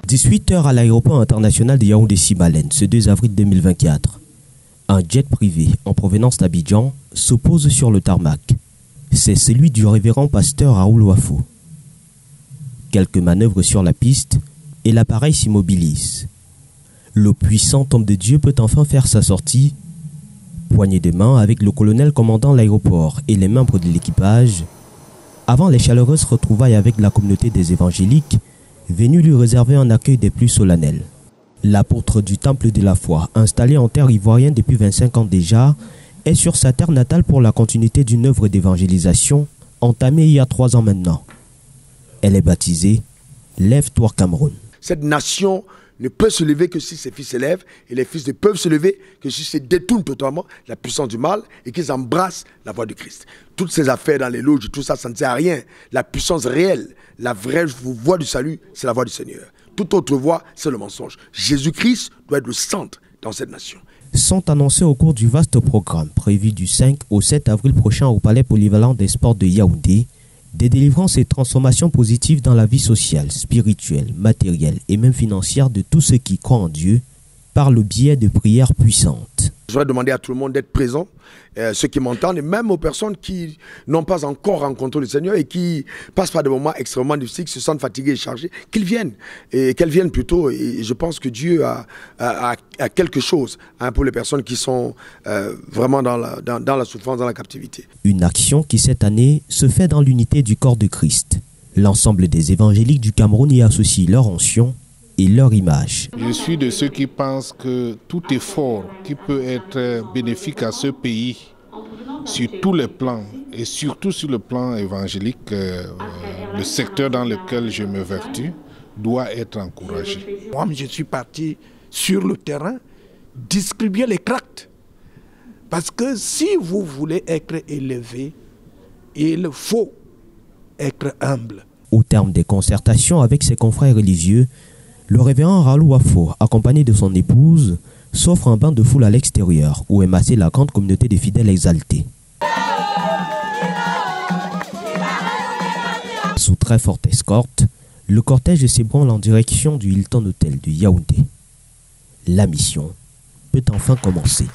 18h à l'aéroport international de Yaoundé-Simbalaine, ce 2 avril 2024. Un jet privé en provenance d'Abidjan se pose sur le tarmac. C'est celui du révérend pasteur Raoul Wafo. Quelques manœuvres sur la piste et l'appareil s'immobilise. Le puissant homme de Dieu peut enfin faire sa sortie. Poignée de main avec le colonel commandant l'aéroport et les membres de l'équipage, avant les chaleureuses retrouvailles avec la communauté des évangéliques, venus lui réserver un accueil des plus solennels. L'apôtre du temple de la foi, installé en terre ivoirienne depuis 25 ans déjà, est sur sa terre natale pour la continuité d'une œuvre d'évangélisation entamée il y a 3 ans maintenant. Elle est baptisée « Lève-toi Cameroun ». Cette nation ne peut se lever que si ses fils se lèvent, et les fils ne peuvent se lever que si se détournent totalement la puissance du mal et qu'ils embrassent la voie de Christ. Toutes ces affaires dans les loges, tout ça, ça ne sert à rien. La puissance réelle, la vraie voie du salut, c'est la voie du Seigneur. Toute autre voie, c'est le mensonge. Jésus-Christ doit être le centre dans cette nation. Sont annoncés au cours du vaste programme prévu du 5 au 7 avril prochain au Palais polyvalent des sports de Yaoundé, des délivrances et transformations positives dans la vie sociale, spirituelle, matérielle et même financière de tous ceux qui croient en Dieu par le biais de prières puissantes. Je voudrais demander à tout le monde d'être présent, ceux qui m'entendent, et même aux personnes qui n'ont pas encore rencontré le Seigneur et qui passent par des moments extrêmement difficiles, qui se sentent fatigués et chargés, qu'ils viennent, et qu'elles viennent plutôt. Et je pense que Dieu a quelque chose pour les personnes qui sont vraiment dans la souffrance, dans la captivité. Une action qui cette année se fait dans l'unité du corps de Christ. L'ensemble des évangéliques du Cameroun y associe leur onction et leur image. Je suis de ceux qui pensent que tout effort qui peut être bénéfique à ce pays, sur tous les plans, et surtout sur le plan évangélique, le secteur dans lequel je me vertue, doit être encouragé. Moi, je suis parti sur le terrain distribuer les tracts. Parce que si vous voulez être élevé, il faut être humble. Au terme des concertations avec ses confrères religieux, le révérend Raoul Wafo, accompagné de son épouse, s'offre un bain de foule à l'extérieur où est massée la grande communauté des fidèles exaltés. Sous très forte escorte, le cortège s'ébranle en direction du Hilton Hotel de Yaoundé. La mission peut enfin commencer.